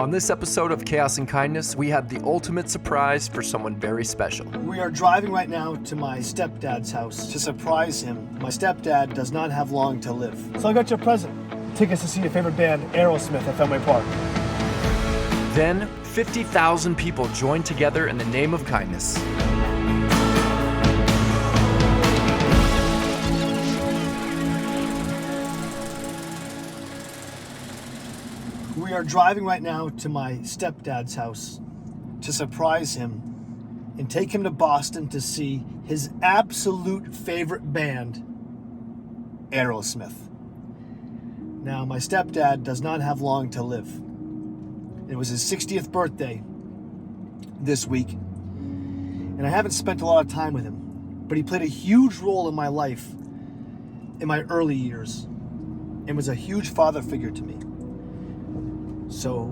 On this episode of Chaos and Kindness, we have the ultimate surprise for someone very special. We are driving right now to my stepdad's house to surprise him. My stepdad does not have long to live. So I got you a present. Tickets to see your favorite band, Aerosmith, at Fenway Park. Then, 50,000 people joined together in the name of kindness. We are driving right now to my stepdad's house to surprise him and take him to Boston to see his absolute favorite band, Aerosmith. Now, my stepdad does not have long to live. It was his 60th birthday this week, and I haven't spent a lot of time with him, but he played a huge role in my life in my early years and was a huge father figure to me. So,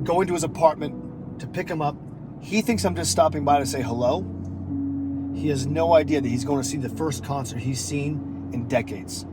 going to his apartment to pick him up, he thinks I'm just stopping by to say hello. He has no idea that he's going to see the first concert he's seen in decades.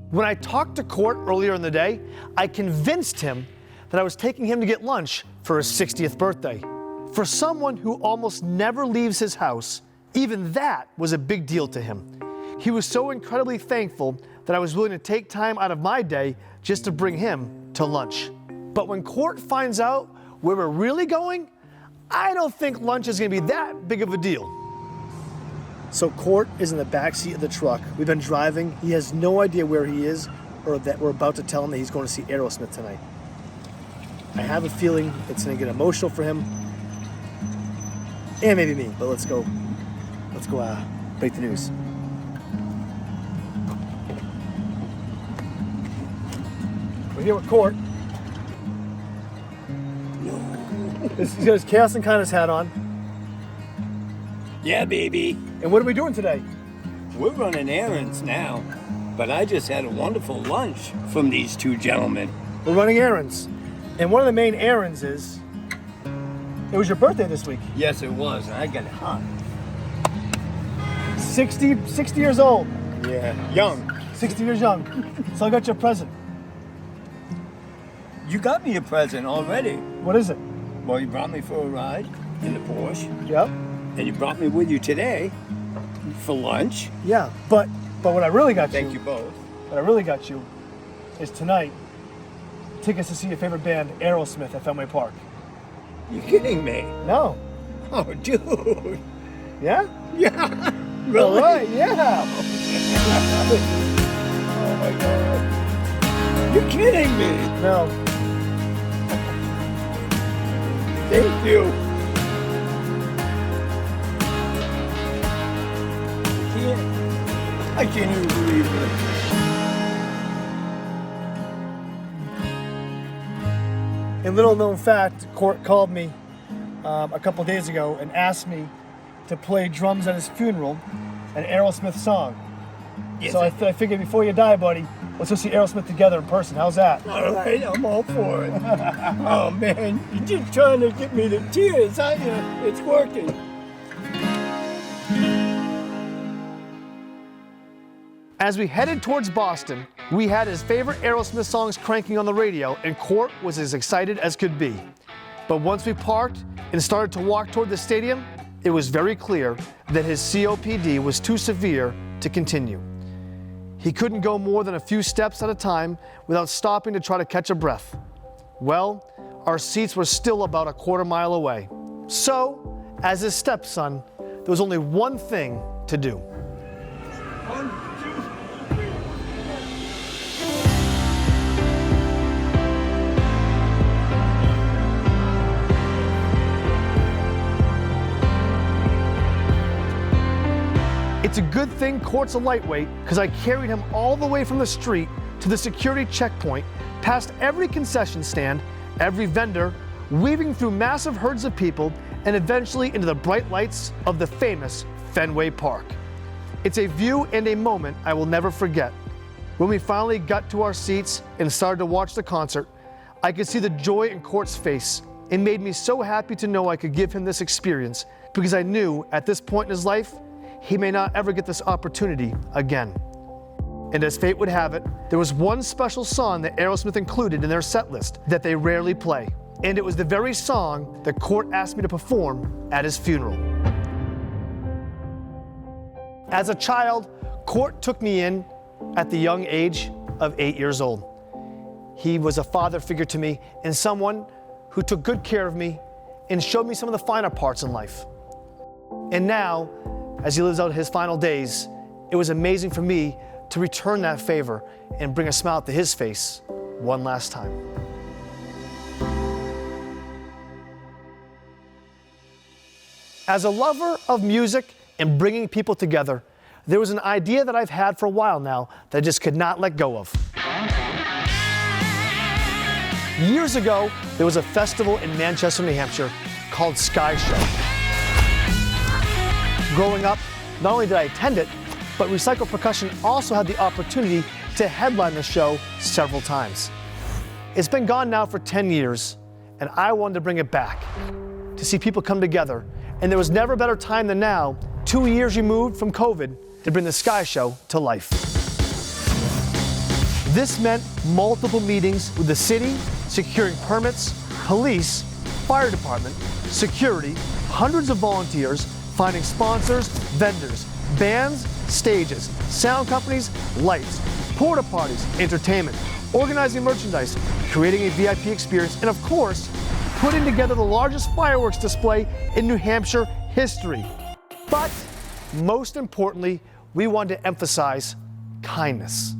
When I talked to Cort earlier in the day, I convinced him that I was taking him to get lunch for his 60th birthday. For someone who almost never leaves his house, even that was a big deal to him. He was so incredibly thankful that I was willing to take time out of my day just to bring him to lunch. But when Cort finds out where we're really going, I don't think lunch is going to be that big of a deal. So Cort is in the backseat of the truck. We've been driving. He has no idea where he is or that we're about to tell him that he's going to see Aerosmith tonight. I have a feeling it's going to get emotional for him. And maybe me, but let's go break the news. We're here with Cort. He's got his Chaos and Kindness hat on. Yeah, baby. And what are we doing today? We're running errands now, but I just had a wonderful lunch from these two gentlemen. We're running errands. And one of the main errands is, it was your birthday this week. Yes, it was, and I got it hot. 60 years old. Yeah, young. 60 years young. So I got you a present. You got me a present already. What is it? Well, you brought me for a ride in the Porsche, Yep. and you brought me with you today for lunch. Yeah, but what I really got Thank you both. What I really got you is tonight, tickets to see your favorite band, Aerosmith, at Fenway Park. You kidding me? No. Oh, dude. Yeah? Yeah. Really? All right, yeah. Oh my God. You're kidding me. No. Thank you. I can't even believe it. And little known fact, Cort called me a couple days ago and asked me to play drums at his funeral, an Aerosmith song. Yes, So I figured before you die, buddy, let's go see Aerosmith together in person. How's that? all right, I'm all for it. Oh man, you're just trying to get me to tears, aren't you? It's working. As we headed towards Boston, we had his favorite Aerosmith songs cranking on the radio, and Cort was as excited as could be. But once we parked and started to walk toward the stadium, it was very clear that his COPD was too severe to continue. He couldn't go more than a few steps at a time without stopping to try to catch a breath. Well, our seats were still about a quarter mile away. So, as his stepson, there was only one thing to do. It's a good thing Cort's a lightweight, because I carried him all the way from the street to the security checkpoint, past every concession stand, every vendor, weaving through massive herds of people and eventually into the bright lights of the famous Fenway Park. It's a view and a moment I will never forget. When we finally got to our seats and started to watch the concert, I could see the joy in Cort's face. It made me so happy to know I could give him this experience because I knew at this point in his life, he may not ever get this opportunity again. And as fate would have it, there was one special song that Aerosmith included in their set list that they rarely play. And it was the very song that Cort asked me to perform at his funeral. As a child, Cort took me in at the young age of 8 years old. He was a father figure to me and someone who took good care of me and showed me some of the finer parts in life. And now, as he lives out his final days, it was amazing for me to return that favor and bring a smile to his face one last time. As a lover of music and bringing people together, there was an idea that I've had for a while now that I just could not let go of. Years ago, there was a festival in Manchester, New Hampshire called Sky Show. Growing up, not only did I attend it, but Recycle Percussion also had the opportunity to headline the show several times. It's been gone now for 10 years, and I wanted to bring it back, to see people come together. And there was never a better time than now, 2 years removed from COVID, to bring the Sky Show to life. This meant multiple meetings with the city, securing permits, police, fire department, security, hundreds of volunteers, finding sponsors, vendors, bands, stages, sound companies, lights, porta potties, entertainment, organizing merchandise, creating a VIP experience, and of course, putting together the largest fireworks display in New Hampshire history. But most importantly, we wanted to emphasize kindness.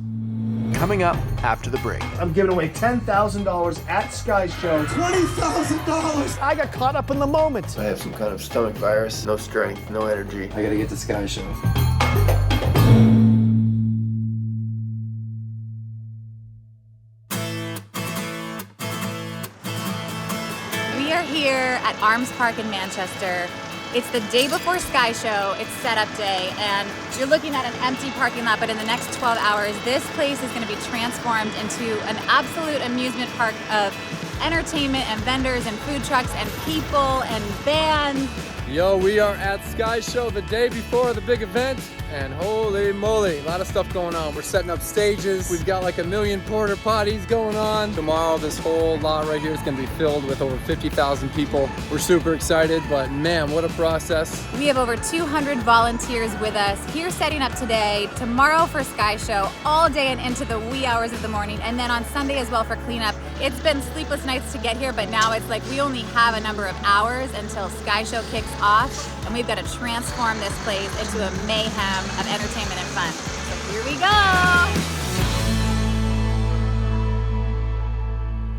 Coming up after the break. I'm giving away $10,000 at Sky Show. $20,000! I got caught up in the moment. I have some kind of stomach virus, no strength, no energy. I gotta get to Sky Show. We are here at Arms Park in Manchester. It's the day before Sky Show, it's setup day, and you're looking at an empty parking lot, but in the next 12 hours, this place is gonna be transformed into an absolute amusement park of entertainment and vendors and food trucks and people and bands. Yo, we are at Sky Show the day before the big event, and holy moly, a lot of stuff going on. We're setting up stages. We've got like 1 million porta potties going on. Tomorrow, this whole lot right here is gonna be filled with over 50,000 people. We're super excited, but man, what a process. We have over 200 volunteers with us here setting up today, tomorrow for Sky Show, all day and into the wee hours of the morning, and then on Sunday as well for cleanup. It's been sleepless nights to get here, but now it's like we only have a number of hours until Sky Show kicks off, and we've got to transform this place into a mayhem of entertainment and fun. So here we go!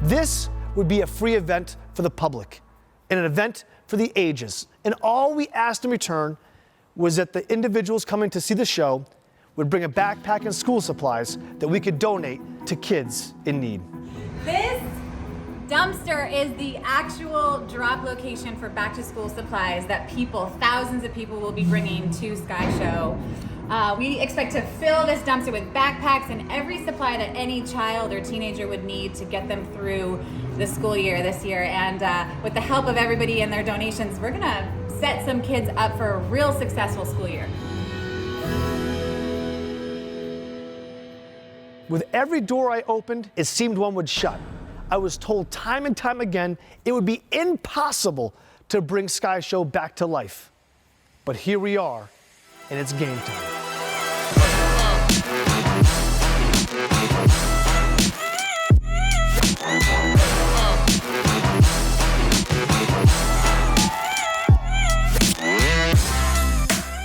This would be a free event for the public and an event for the ages. And all we asked in return was that the individuals coming to see the show would bring a backpack and school supplies that we could donate to kids in need. This dumpster is the actual drop location for back to school supplies that people, thousands of people, will be bringing to Sky Show. We expect to fill this dumpster with backpacks and every supply that any child or teenager would need to get them through the school year this year. And with the help of everybody and their donations, we're gonna set some kids up for a real successful school year. With every door I opened, it seemed one would shut. I was told time and time again it would be impossible to bring Sky Show back to life. But here we are, and it's game time.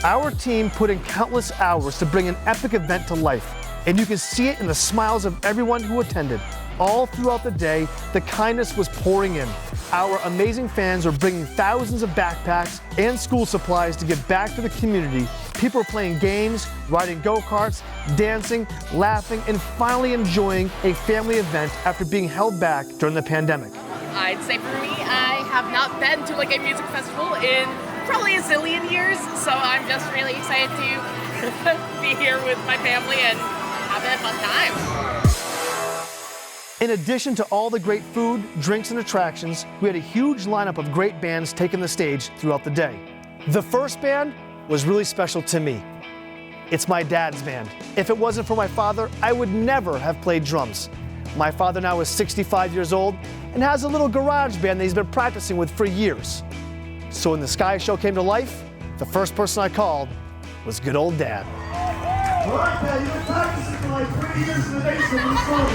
Our team put in countless hours to bring an epic event to life, and you can see it in the smiles of everyone who attended. All throughout the day, the kindness was pouring in. Our amazing fans were bringing thousands of backpacks and school supplies to give back to the community. People were playing games, riding go-karts, dancing, laughing, and finally enjoying a family event after being held back during the pandemic. I'd say for me, I have not been to like a music festival in probably a zillion years, so I'm just really excited to be here with my family and have a fun time. In addition to all the great food, drinks, and attractions, we had a huge lineup of great bands taking the stage throughout the day. The first band was really special to me. It's my dad's band. If it wasn't for my father, I would never have played drums. My father now is 65 years old and has a little garage band that he's been practicing with for years. So when the Sky Show came to life, the first person I called was good old Dad. All right, Dad, you've been practicing for like 3 years in the basement. What's going?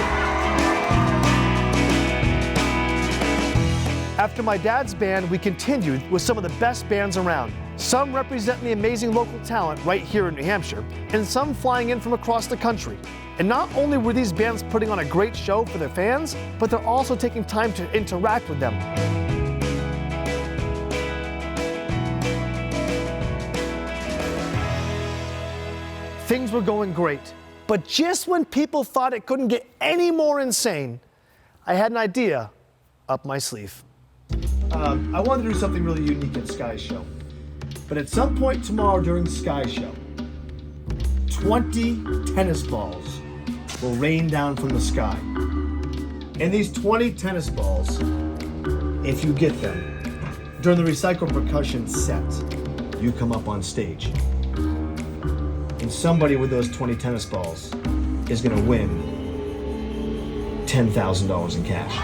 After my dad's band, we continued with some of the best bands around. Some representing the amazing local talent right here in New Hampshire, and some flying in from across the country. And not only were these bands putting on a great show for their fans, but they're also taking time to interact with them. Things were going great, but just when people thought it couldn't get any more insane, I had an idea up my sleeve. I wanted to do something really unique at Sky Show. But at some point tomorrow during Sky Show, 20 tennis balls will rain down from the sky. And these 20 tennis balls, if you get them, during the recycled percussion set, you come up on stage. And somebody with those 20 tennis balls is gonna win $10,000 in cash.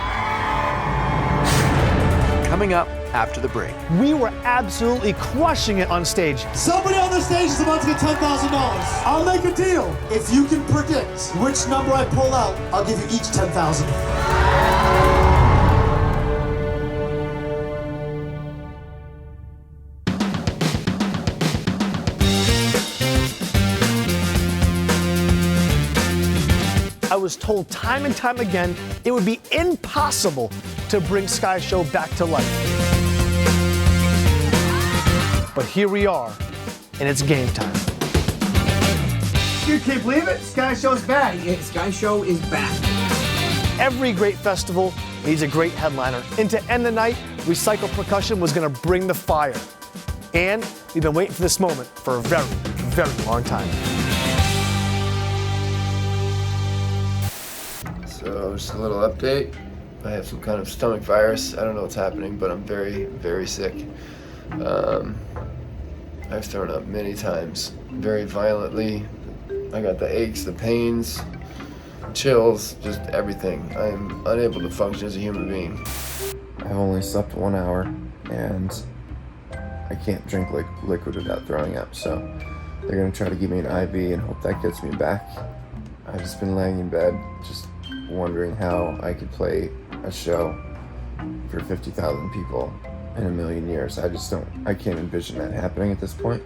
Coming up after the break. We were absolutely crushing it on stage. Somebody on the stage is about to get $10,000. I'll make a deal. If you can predict which number I pull out, I'll give you each $10,000. I was told time and time again it would be impossible to bring Sky Show back to life. But here we are, and it's game time. You can't believe it? Sky Show's back. Sky Show is back. Every great festival needs a great headliner. And to end the night, recycled percussion was gonna bring the fire. And we've been waiting for this moment for a very, very long time. So just a little update. I have some kind of stomach virus. I don't know what's happening, but I'm very, very sick. I've thrown up many times, very violently. I got the aches, the pains, chills, just everything. I am unable to function as a human being. I've only slept 1 hour, and I can't drink liquid without throwing up, so they're gonna try to give me an IV and hope that gets me back. I've just been laying in bed, just wondering how I could play a show for 50,000 people in a million years. I can't envision that happening at this point.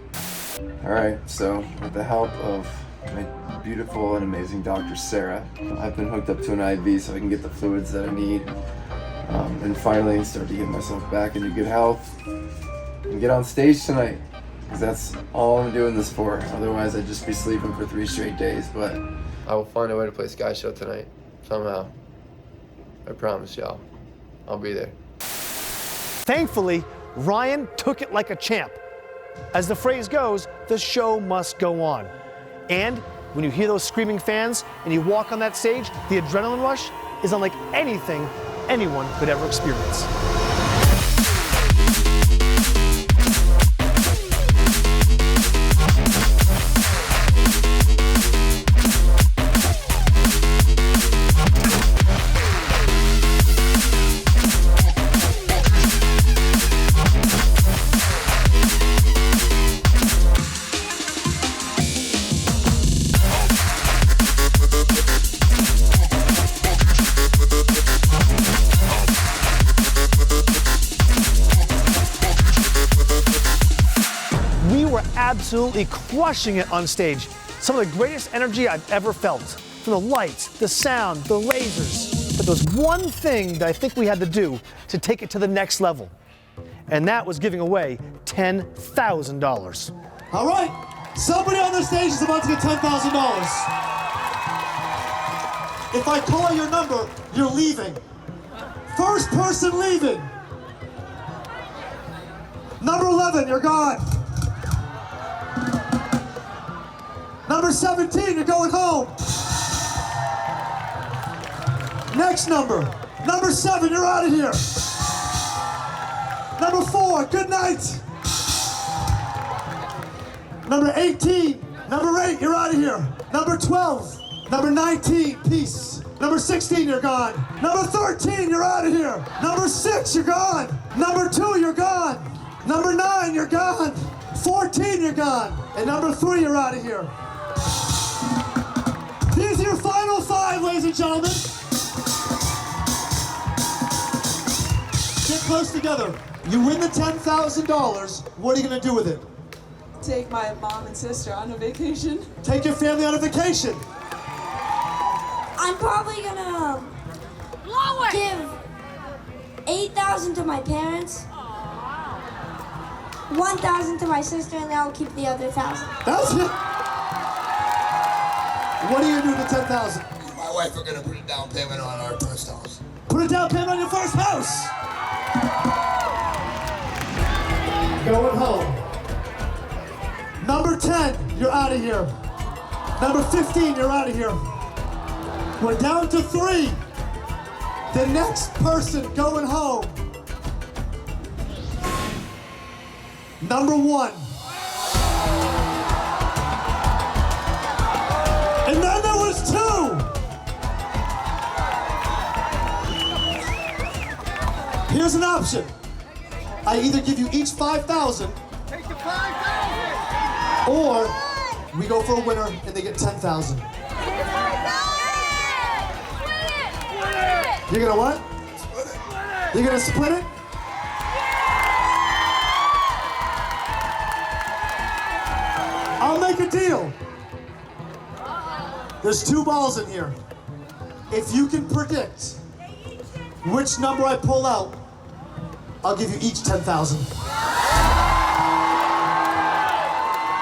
All right, so with the help of my beautiful and amazing Dr. Sarah, I've been hooked up to an IV so I can get the fluids that I need, and finally start to get myself back into good health and get on stage tonight, because that's all I'm doing this for. Otherwise, I'd just be sleeping for 3 straight days, but I will find a way to play Sky Show tonight, somehow. I promise y'all, I'll be there. Thankfully, Ryan took it like a champ. As the phrase goes, the show must go on. And when you hear those screaming fans and you walk on that stage, the adrenaline rush is unlike anything anyone could ever experience. Absolutely crushing it on stage. Some of the greatest energy I've ever felt. From the lights, the sound, the lasers. But there's one thing that I think we had to do to take it to the next level. And that was giving away $10,000. All right, somebody on the stage is about to get $10,000. If I call your number, you're leaving. First person leaving. Number 11, you're gone. Number 17, you're going home. Next number. Number 7, you're out of here. Number 4, good night. Number 18, number 8, you're out of here. Number 12, number 19, peace. Number 16, you're gone. Number 13, you're out of here. Number 6, you're gone. Number 2, you're gone. Number 9, you're gone. 14, you're gone. And number 3, you're out of here. These are your final 5, ladies and gentlemen. Get close together. You win the $10,000. What are you going to do with it? Take my mom and sister on a vacation. Take your family on a vacation. I'm probably gonna give $8,000 to my parents, $1,000 to my sister, and I'll keep the other $1,000. That's it. What are you gonna do with the $10,000? Me and my wife are gonna put a down payment on our first house. Put a down payment on your first house. Going home. Number 10, you're out of here. Number 15, you're out of here. We're down to 3. The next person going home. Number 1. And then there was 2. Here's an option. I either give you each $5,000. Take the $5,000. Or we go for a winner and they get $10,000. You're gonna what? Split it. You're gonna split it? I'll make a deal. There's 2 balls in here. If you can predict which number I pull out, I'll give you each $10,000.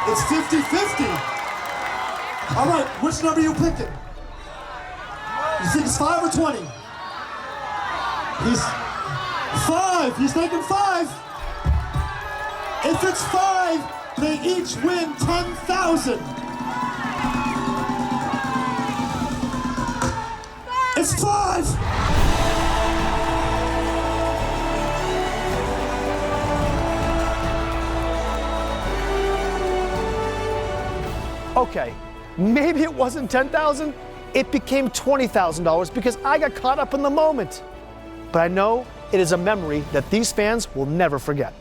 It's 50-50. All right, which number are you picking? You think it's 5 or 20? He's 5. He's taking 5. If it's 5, they each win $10,000. It's 5. Okay, maybe it wasn't $10,000, it became $20,000 because I got caught up in the moment. But I know it is a memory that these fans will never forget.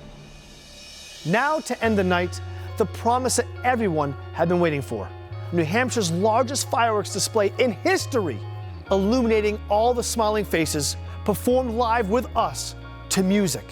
Now to end the night, the promise that everyone had been waiting for. New Hampshire's largest fireworks display in history, illuminating all the smiling faces, performed live with us to music.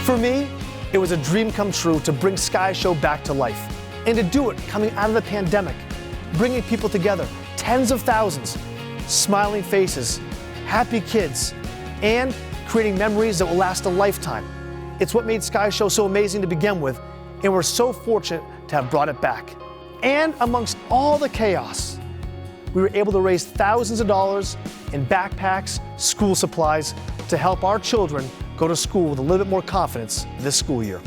For me, it was a dream come true to bring Sky Show back to life, and to do it coming out of the pandemic, bringing people together, tens of thousands, smiling faces, happy kids, and creating memories that will last a lifetime. It's what made Sky Show so amazing to begin with, and we're so fortunate to have brought it back. And amongst all the chaos, we were able to raise thousands of dollars in backpacks, school supplies, to help our children go to school with a little bit more confidence this school year.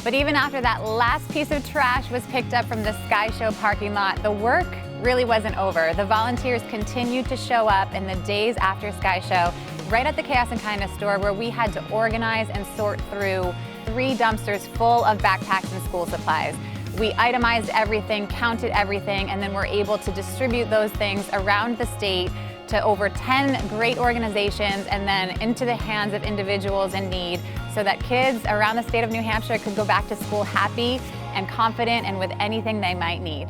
But even after that last piece of trash was picked up from the Sky Show parking lot, the work really wasn't over. The volunteers continued to show up in the days after Sky Show, right at the Chaos and Kindness store, where we had to organize and sort through 3 dumpsters full of backpacks and school supplies. We itemized everything, counted everything, and then were able to distribute those things around the state to over 10 great organizations and then into the hands of individuals in need, so that kids around the state of New Hampshire could go back to school happy and confident and with anything they might need.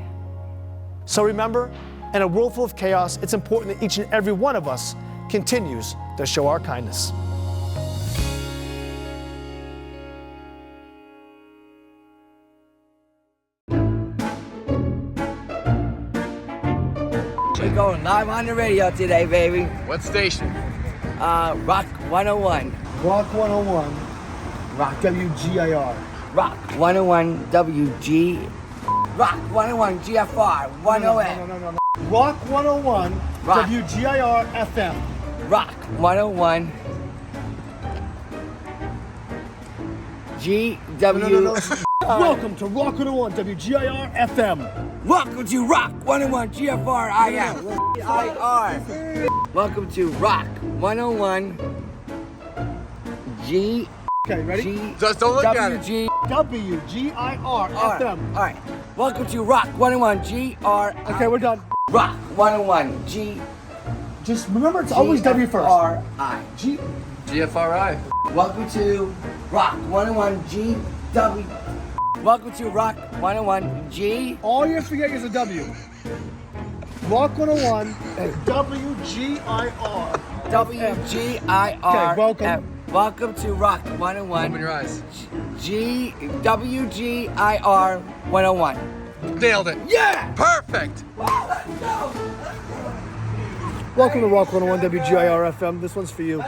So remember, in a world full of chaos, it's important that each and every one of us continues to show our kindness. We're going live on the radio today, baby. What station? Rock 101. Rock 101. Rock. WGIR. Rock 101 WG. Rock 101 GFR 108. No. Rock 101 Rock. WGIR FM. Rock 101 GW. Welcome to Rock 101 WGIR FM. Welcome to Rock 101 GFR IM. Welcome to Rock 101 G. Okay, ready? Just don't look at it. WG. WGIR FM. All right. Welcome to Rock 101 GR. Okay, we're done. Rock 101 G. Just remember, it's always W first. GFRI. GFRI. Welcome to Rock 101 GW. Welcome to Rock 101 G. All you have to forget is a W. Rock 101 WGIR. WGIR. Okay, welcome. Welcome to Rock 101 Open your eyes. WGIR 101. Nailed it. Yeah! Perfect. Welcome to Rock 101 WGIR FM. This one's for you.